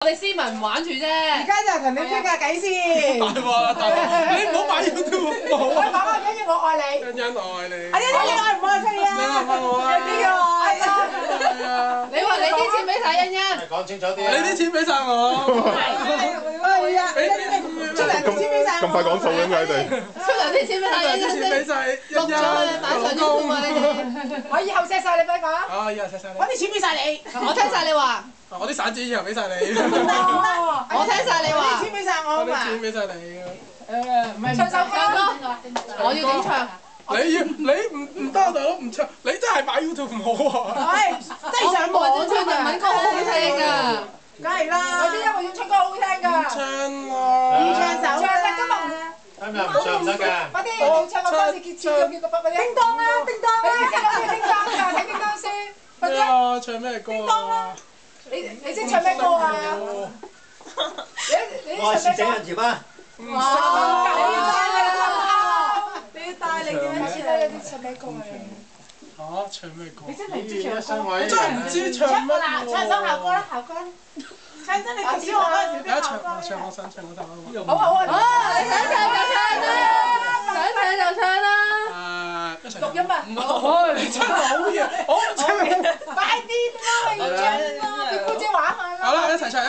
我哋斯文唔玩住啫。而家就同你傾下偈先。大鑊啦，大鑊！你唔好買 YouTube 唔好。喂，媽媽，欣欣我愛你。欣欣我愛你。欣欣你愛唔愛佢啊？你愛唔愛我啊？呢個愛啦。係啊。你話你啲錢俾晒欣欣。講清楚啲啊！你啲錢俾晒我。係啊，出糧啲錢俾晒我。咁快講數嘅你哋？出糧啲錢俾晒欣欣先。俾晒欣欣。錄咗去擺上 YouTube 啊！你哋。我以後錫晒你俾我。啊！以後錫晒你。我啲錢俾晒你。我聽晒你話。我啲散紙以後俾晒你。我聽晒你話。我啲錢俾晒我啊嘛。我啲錢俾晒你。唔係唱首歌。我要點唱？你唔得大佬唔唱，你真係買 YouTube 唔好啊！係，真係上網我唱日文歌好好聽㗎。梗係啦。我啲音樂要唱歌好聽㗎。唱啊！要唱首。唱得今日。今日唔唱唔得㗎。快啲，要唱個歌詞叫個爸爸。叮當啊，叮當啊，叮當㗎，睇叮當先。咩啊？唱咩歌啊？你識唱咩歌啊？你我係是整人葉啊！唔哇！你要帶你嘅一次咧，你唱咩歌啊？嚇！唱咩歌？你真係唔知唱歌。我真係唔知唱乜喎。唱首校歌啦，校歌。唱真你讀小學嗰陣時啲校歌。唱我想唱嗰首。好啊好啊！你想唱就唱啦，想唱就唱啦。一齊錄音啊！你唱得好嘢，我唱。快啲啦，要唱啦，俾姑姐玩下啦。好啦，一齊唱啊！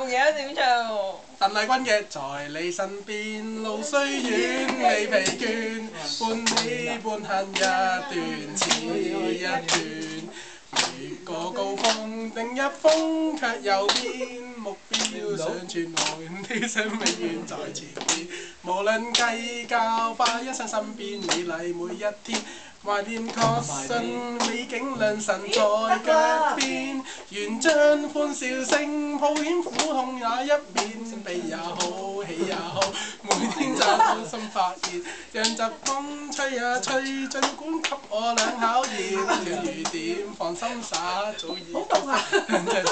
冇嘢點唱喎？鄧麗君嘅在你身邊，路雖遠未疲倦，伴你伴行一段似一段。越過高峰，定一峰卻有變，目標想轉換，理想永遠在前面。無論計較，花一生身邊美麗每一天。懷念確信美景良辰在腳邊，願將歡笑聲抱險苦痛也一面，悲也好，喜也好，每天就滿心發熱，讓疾風吹呀吹，儘管給我兩考驗，斷如點放心灑早已。好凍啊！兩隻字